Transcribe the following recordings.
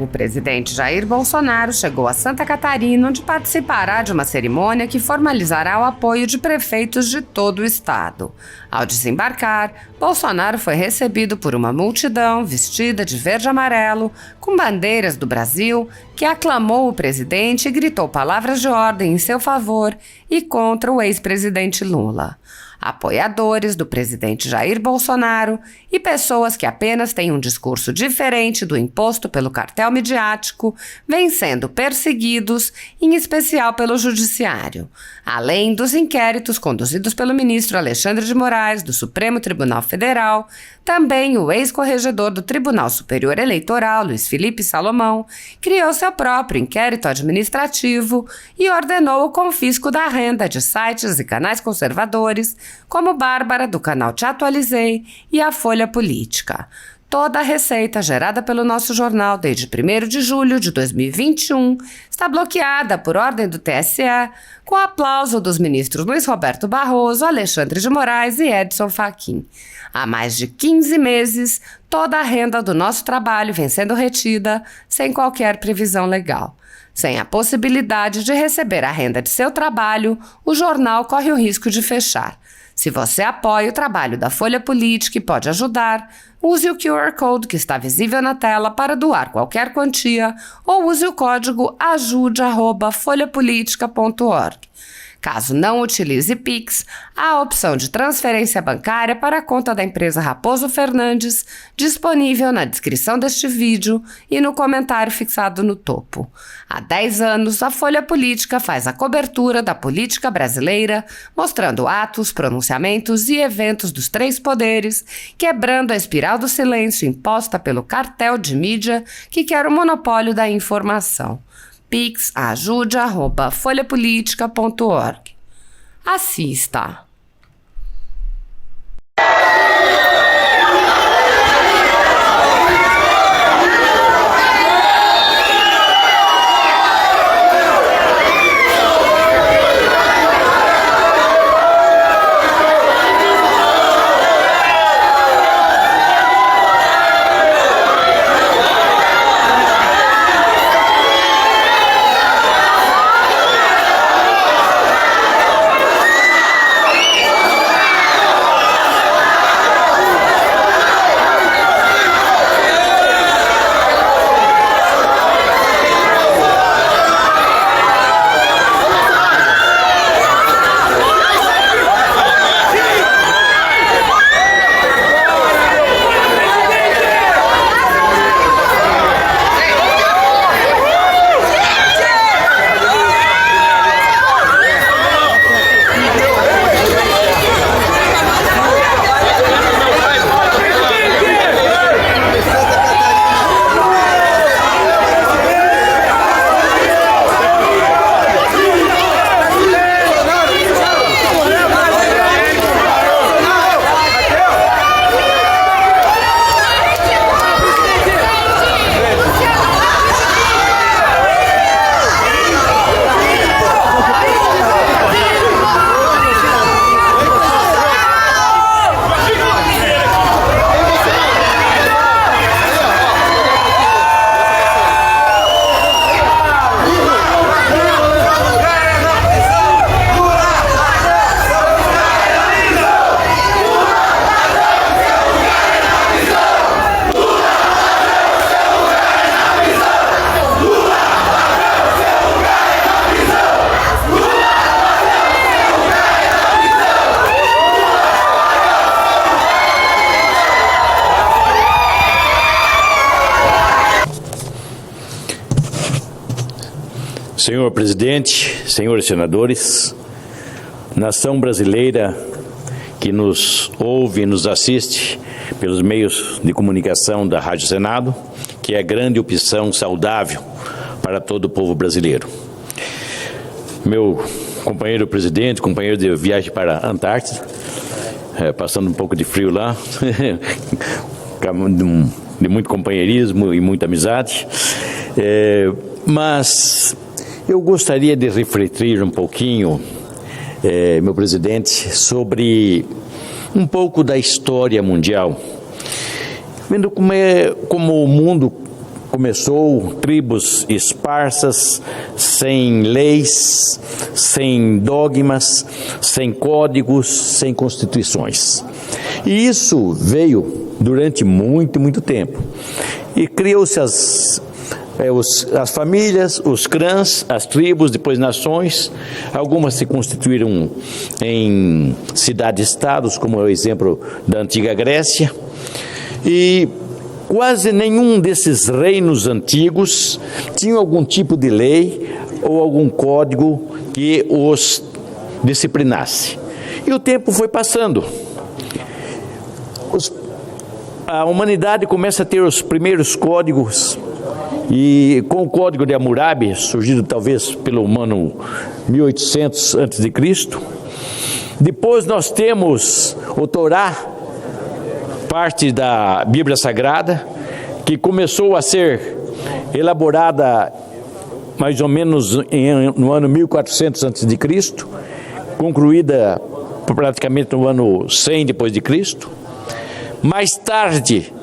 O presidente Jair Bolsonaro chegou a Santa Catarina, onde participará de uma cerimônia que formalizará o apoio de prefeitos de todo o estado. Ao desembarcar, Bolsonaro foi recebido por uma multidão vestida de verde e amarelo, com bandeiras do Brasil, que aclamou o presidente e gritou palavras de ordem em seu favor e contra o ex-presidente Lula. Apoiadores do presidente Jair Bolsonaro e pessoas que apenas têm um discurso diferente do imposto pelo cartel midiático vêm sendo perseguidos, em especial pelo judiciário, além dos inquéritos conduzidos pelo ministro Alexandre de Moraes do Supremo Tribunal Federal. Também o ex-corregedor do Tribunal Superior Eleitoral, Luiz Felipe Salomão, criou seu próprio inquérito administrativo e ordenou o confisco da renda de sites e canais conservadores, como Bárbara, do canal Te Atualizei, e a Folha Política. Toda a receita gerada pelo nosso jornal desde 1º de julho de 2021 está bloqueada por ordem do TSE, com o aplauso dos ministros Luiz Roberto Barroso, Alexandre de Moraes e Edson Fachin. Há mais de 15 meses, toda a renda do nosso trabalho vem sendo retida sem qualquer previsão legal. Sem a possibilidade de receber a renda de seu trabalho, o jornal corre o risco de fechar. Se você apoia o trabalho da Folha Política e pode ajudar, use o QR Code que está visível na tela para doar qualquer quantia ou use o código ajude@folhapolitica.org. Caso não utilize Pix, há a opção de transferência bancária para a conta da empresa Raposo Fernandes, disponível na descrição deste vídeo e no comentário fixado no topo. Há 10 anos, a Folha Política faz a cobertura da política brasileira, mostrando atos, pronunciamentos e eventos dos 3 poderes, quebrando a espiral do silêncio imposta pelo cartel de mídia que quer o monopólio da informação. Pix ajude@folhapolitica.org. Assista! Senhor presidente, senhores senadores, nação brasileira que nos ouve e nos assiste pelos meios de comunicação da Rádio Senado, que é grande opção saudável para todo o povo brasileiro. Meu companheiro presidente, companheiro de viagem para a Antártida, passando um pouco de frio lá, de muito companheirismo e muita amizade, mas eu gostaria de refletir um pouquinho, meu presidente, sobre um pouco da história mundial, vendo como o mundo começou tribos esparsas, sem leis, sem dogmas, sem códigos, sem constituições. E isso veio durante muito tempo. E criou-se as famílias, os clãs, as tribos, depois nações. Algumas se constituíram em cidades-estados, como é o exemplo da antiga Grécia. E quase nenhum desses reinos antigos tinha algum tipo de lei ou algum código que os disciplinasse. E o tempo foi passando. A humanidade começa a ter os primeiros códigos, e com o Código de Hammurabi, surgido talvez pelo ano 1800 a.C., depois nós temos o Torá, parte da Bíblia Sagrada, que começou a ser elaborada mais ou menos no ano 1400 a.C., concluída praticamente no ano 100 depois de Cristo. Mais tarde,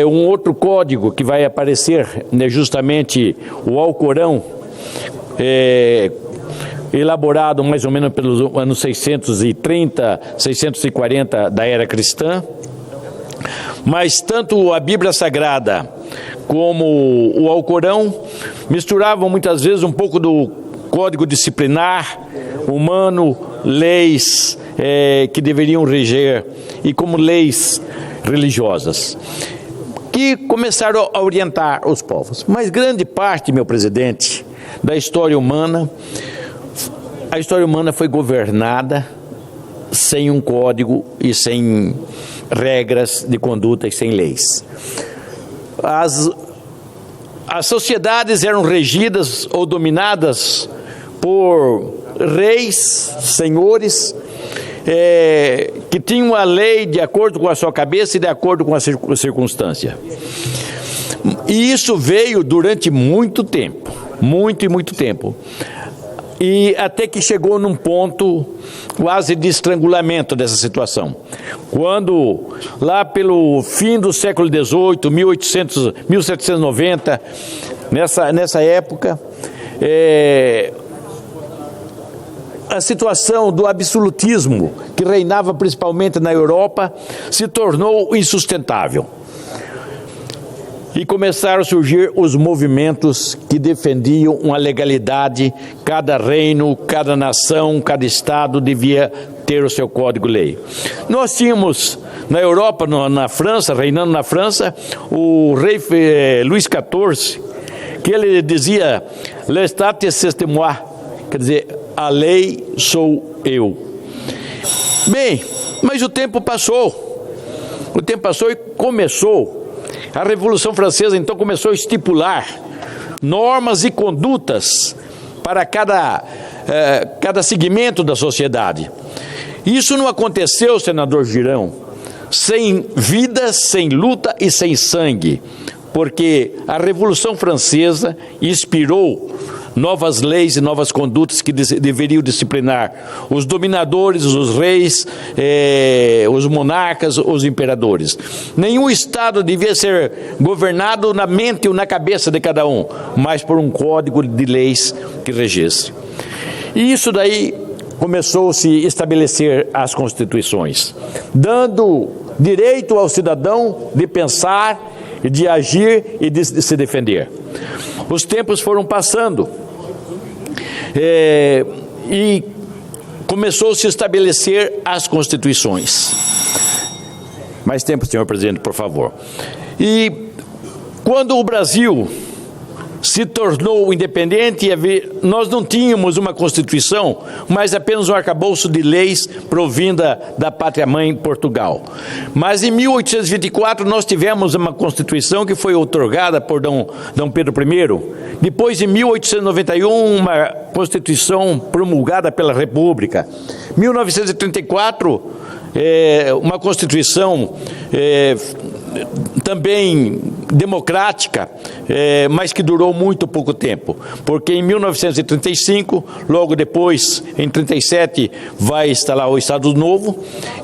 um outro código que vai aparecer, justamente o Alcorão, elaborado mais ou menos pelos anos 630, 640 da era cristã. Mas tanto a Bíblia Sagrada como o Alcorão misturavam muitas vezes um pouco do código disciplinar humano, leis que deveriam reger, e como leis religiosas, que começaram a orientar os povos. Mas grande parte, meu presidente, da história humana, a história humana foi governada sem um código e sem regras de conduta e sem leis. As sociedades eram regidas ou dominadas por reis, senhores, que tinham a lei de acordo com a sua cabeça e de acordo com a circunstância. E isso veio durante muito tempo, muito tempo. E até que chegou num ponto quase de estrangulamento dessa situação. Quando, lá pelo fim do século XVIII, 1790, nessa época, a situação do absolutismo, que reinava principalmente na Europa, se tornou insustentável. E começaram a surgir os movimentos que defendiam uma legalidade. Cada reino, cada nação, cada estado devia ter o seu código-lei. Nós tínhamos na Europa, na França, reinando na França, o rei Luís XIV, que ele dizia: "L'estat c'est moi", quer dizer, a lei sou eu. Bem, mas o tempo passou e começou. A Revolução Francesa, então, começou a estipular normas e condutas para cada segmento da sociedade. Isso não aconteceu, senador Girão, sem vida, sem luta e sem sangue, porque a Revolução Francesa inspirou novas leis e novas condutas que deveriam disciplinar os dominadores, os reis, os monarcas, os imperadores. Nenhum estado devia ser governado na mente ou na cabeça de cada um, mas por um código de leis que regesse. E isso daí começou a se estabelecer as constituições, dando direito ao cidadão de pensar, de agir e de se defender. Os tempos foram passando, e começou a se estabelecer as constituições. Mais tempo, senhor presidente, por favor. E quando o Brasil se tornou independente, nós não tínhamos uma Constituição, mas apenas um arcabouço de leis provinda da pátria-mãe Portugal. Mas em 1824 nós tivemos uma Constituição que foi outorgada por Dom Pedro I. Depois, em 1891, uma Constituição promulgada pela República. 1934, uma Constituição também democrática, mas que durou muito pouco tempo, porque em 1935, logo depois, em 37, vai instalar o Estado Novo,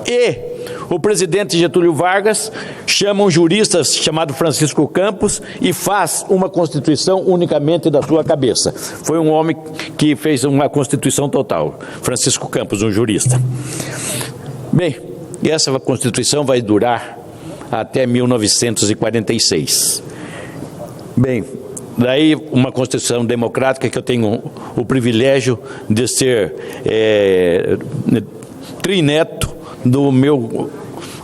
e o presidente Getúlio Vargas chama um jurista chamado Francisco Campos e faz uma Constituição unicamente da sua cabeça. Foi um homem que fez uma Constituição total, Francisco Campos, um jurista. Bem, essa Constituição vai durar até 1946. Bem, daí uma Constituição democrática que eu tenho o privilégio de ser trineto do meu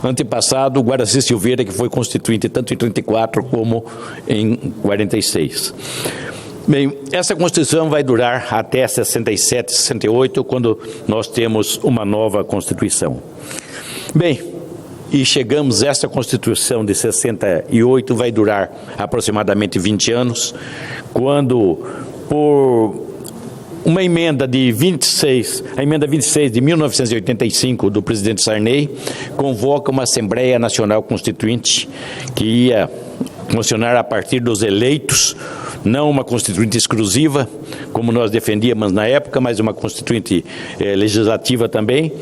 antepassado, Guaraci Silveira, que foi constituinte tanto em 34 como em 46. Bem, essa Constituição vai durar até 67, 68, quando nós temos uma nova Constituição. Bem, e chegamos, essa Constituição de 68 vai durar aproximadamente 20 anos, quando, por uma emenda de 26, a emenda 26 de 1985 do presidente Sarney, convoca uma Assembleia Nacional Constituinte que ia funcionar a partir dos eleitos, não uma constituinte exclusiva, como nós defendíamos na época, mas uma constituinte legislativa também,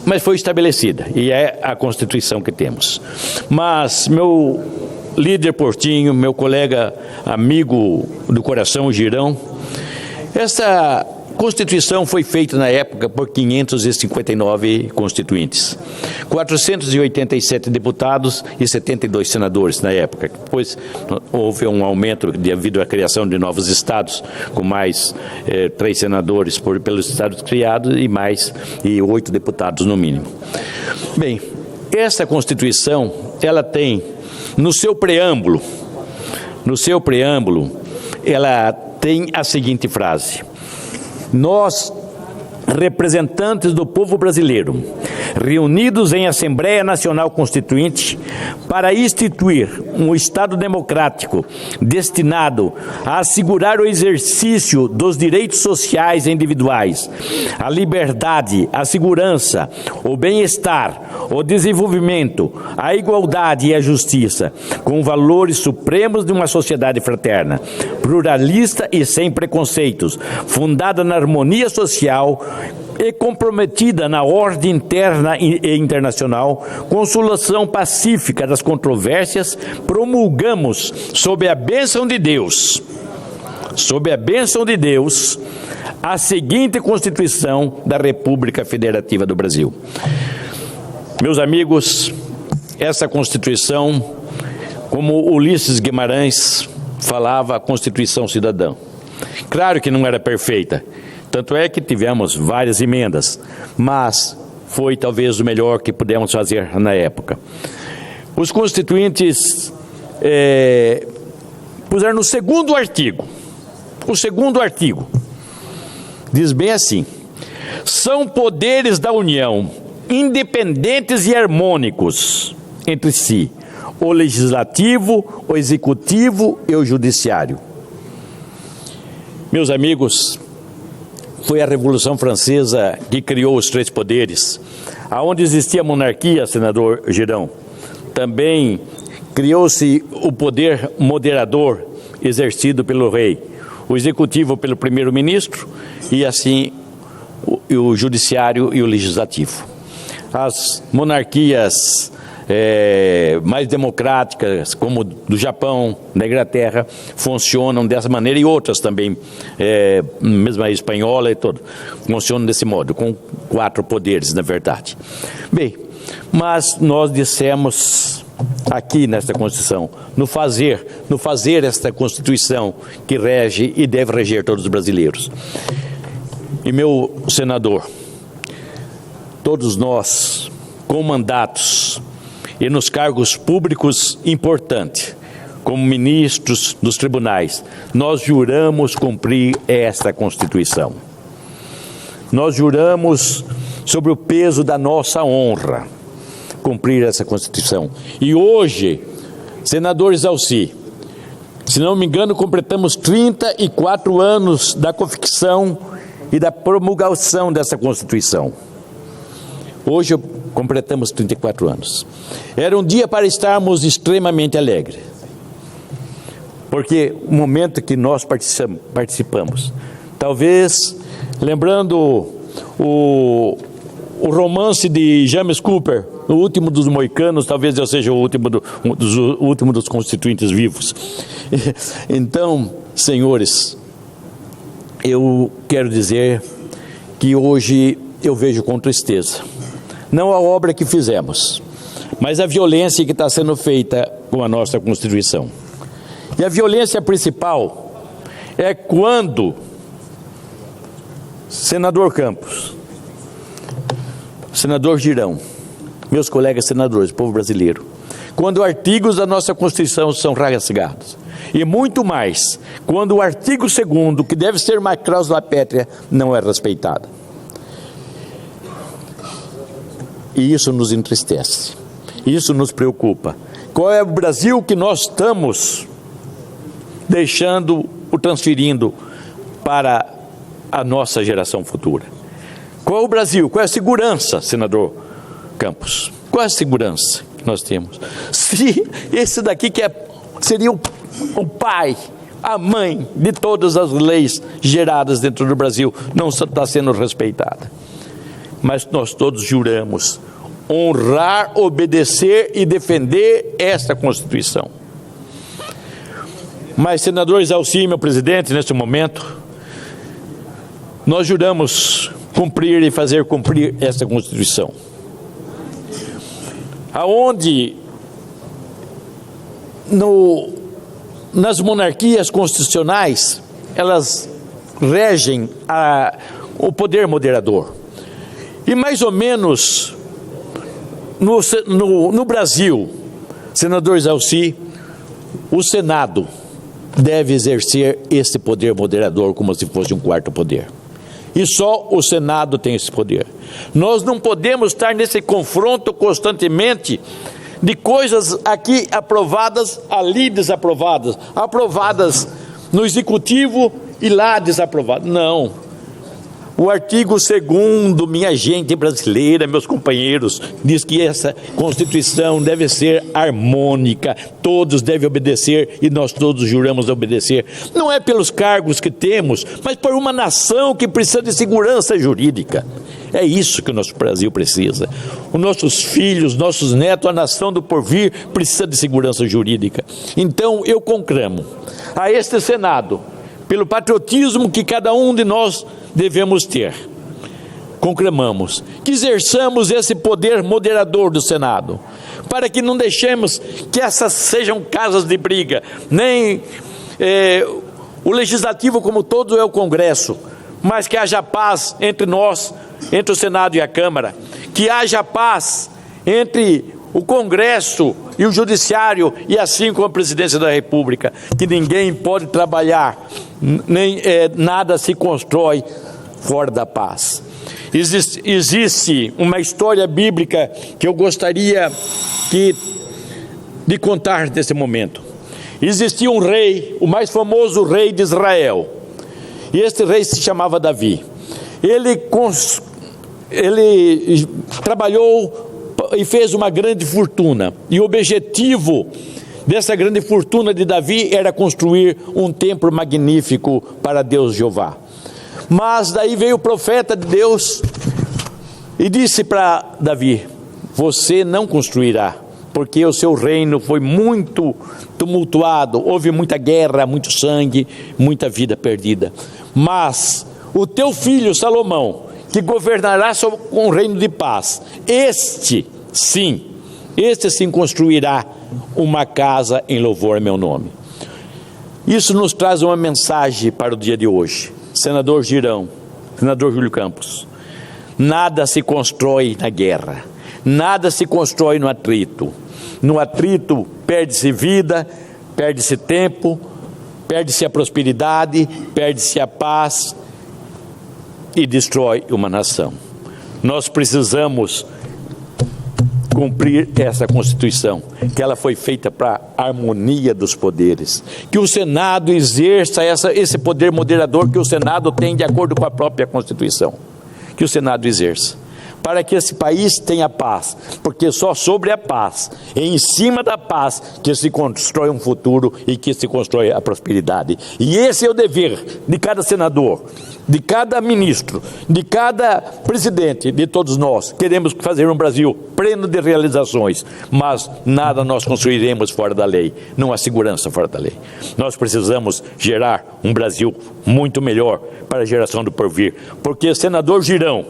mas foi estabelecida, e é a Constituição que temos. Mas meu líder Portinho, meu colega, amigo do coração, Girão, essa Constituição foi feita na época por 559 constituintes, 487 deputados e 72 senadores na época. Depois houve um aumento devido à criação de novos estados, com mais 3 senadores pelos estados criados e 8 deputados no mínimo. Bem, essa Constituição, ela tem no seu preâmbulo, ela tem a seguinte frase: nós, representantes do povo brasileiro, reunidos em Assembleia Nacional Constituinte para instituir um Estado democrático destinado a assegurar o exercício dos direitos sociais e individuais, a liberdade, a segurança, o bem-estar, o desenvolvimento, a igualdade e a justiça, com valores supremos de uma sociedade fraterna, pluralista e sem preconceitos, fundada na harmonia social e comprometida na ordem interna e internacional, com solução pacífica das controvérsias, promulgamos, sob a bênção de Deus, a seguinte Constituição da República Federativa do Brasil. Meus amigos, essa Constituição, como Ulisses Guimarães falava, a Constituição cidadã. Claro que não era perfeita, tanto é que tivemos várias emendas, mas foi talvez o melhor que pudemos fazer na época. Os constituintes puseram no segundo artigo, diz bem assim: são poderes da União, independentes e harmônicos entre si, o legislativo, o executivo e o judiciário. Meus amigos, foi a Revolução Francesa que criou os 3 poderes. Aonde existia a monarquia, senador Girão, também criou-se o poder moderador exercido pelo rei, o executivo pelo primeiro-ministro e assim o judiciário e o legislativo. As monarquias mais democráticas, como do Japão, da Inglaterra, funcionam dessa maneira, e outras também, mesmo a espanhola e tudo, funcionam desse modo, com 4 poderes, na verdade. Bem, mas nós dissemos aqui nesta Constituição, no fazer esta Constituição que rege e deve reger todos os brasileiros. E meu senador, todos nós, com mandatos e nos cargos públicos importantes, como ministros dos tribunais, nós juramos cumprir esta Constituição. Nós juramos, sobre o peso da nossa honra, cumprir essa Constituição. E hoje, senador Zalci, se não me engano, completamos 34 anos da confecção e da promulgação dessa Constituição. Hoje completamos 34 anos. Era um dia para estarmos extremamente alegres, porque o momento que nós participamos, talvez lembrando o o romance de James Cooper, o último dos moicanos, talvez eu seja o último dos constituintes vivos. Então, senhores, eu quero dizer que hoje eu vejo com tristeza, não a obra que fizemos, mas a violência que está sendo feita com a nossa Constituição. E a violência principal é quando senador Campos, senador Girão, meus colegas senadores, povo brasileiro, quando artigos da nossa Constituição são rasgados, e muito mais, quando o artigo 2º, que deve ser uma cláusula pétrea, não é respeitado. E isso nos entristece, isso nos preocupa. Qual é o Brasil que nós estamos deixando ou transferindo para a nossa geração futura? Qual é o Brasil? Qual é a segurança, senador Campos? Qual é a segurança que nós temos? Se esse daqui seria o pai, a mãe de todas as leis geradas dentro do Brasil, não está sendo respeitada. Mas nós todos juramos honrar, obedecer e defender esta Constituição. Mas, senador Exalci, meu presidente, neste momento, nós juramos cumprir e fazer cumprir esta Constituição. Aonde nas monarquias constitucionais, elas regem o poder moderador. E mais ou menos no Brasil, senador Exalci, o Senado deve exercer esse poder moderador como se fosse um quarto poder. E só o Senado tem esse poder. Nós não podemos estar nesse confronto constantemente de coisas aqui aprovadas, ali desaprovadas, aprovadas no Executivo e lá desaprovadas. Não. O artigo 2º, minha gente brasileira, meus companheiros, diz que essa Constituição deve ser harmônica, todos devem obedecer e nós todos juramos obedecer. Não é pelos cargos que temos, mas por uma nação que precisa de segurança jurídica. É isso que o nosso Brasil precisa. Os nossos filhos, nossos netos, a nação do porvir precisa de segurança jurídica. Então eu conclamo a este Senado, pelo patriotismo que cada um de nós devemos ter, conclamamos que exerçamos esse poder moderador do Senado, para que não deixemos que essas sejam casas de briga, nem o Legislativo como todo é o Congresso, mas que haja paz entre nós, entre o Senado e a Câmara, que haja paz entre o Congresso e o Judiciário, e assim como a Presidência da República, que ninguém pode trabalhar, nem nada se constrói fora da paz. Existe uma história bíblica que eu gostaria de contar nesse momento. Existia um rei, o mais famoso rei de Israel, e este rei se chamava Davi. Ele trabalhou e fez uma grande fortuna, e o objetivo dessa grande fortuna de Davi era construir um templo magnífico para Deus Jeová. Mas daí veio o profeta de Deus e disse para Davi: você não construirá, porque o seu reino foi muito tumultuado, houve muita guerra, muito sangue, muita vida perdida. Mas o teu filho Salomão, que governará sobre um reino de paz, este sim construirá uma casa em louvor ao meu nome. Isso nos traz uma mensagem para o dia de hoje. Senador Girão, senador Júlio Campos, nada se constrói na guerra, nada se constrói no atrito. No atrito perde-se vida, perde-se tempo, perde-se a prosperidade, perde-se a paz e destrói uma nação. Nós precisamos cumprir essa Constituição, que ela foi feita para a harmonia dos poderes, que o Senado exerça esse poder moderador que o Senado tem de acordo com a própria Constituição, que o Senado exerça, para que esse país tenha paz, porque só sobre a paz, em cima da paz, que se constrói um futuro e que se constrói a prosperidade. E esse é o dever de cada senador, de cada ministro, de cada presidente, de todos nós. Queremos fazer um Brasil pleno de realizações, mas nada nós construiremos fora da lei, não há segurança fora da lei. Nós precisamos gerar um Brasil muito melhor para a geração do porvir, porque senador Girão,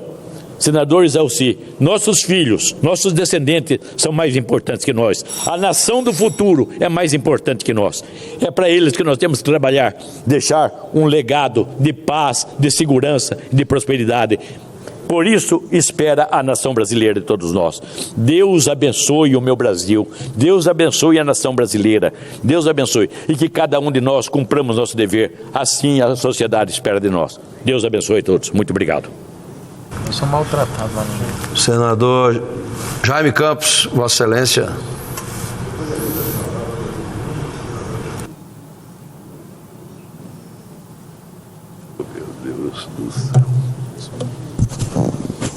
senador Exalci, nossos filhos, nossos descendentes são mais importantes que nós. A nação do futuro é mais importante que nós. É para eles que nós temos que trabalhar, deixar um legado de paz, de segurança, de prosperidade. Por isso, espera a nação brasileira de todos nós. Deus abençoe o meu Brasil, Deus abençoe a nação brasileira, Deus abençoe, e que cada um de nós cumpramos nosso dever, assim a sociedade espera de nós. Deus abençoe todos. Muito obrigado. Eu sou maltratado lá no... Senador Jaime Campos, Vossa Excelência.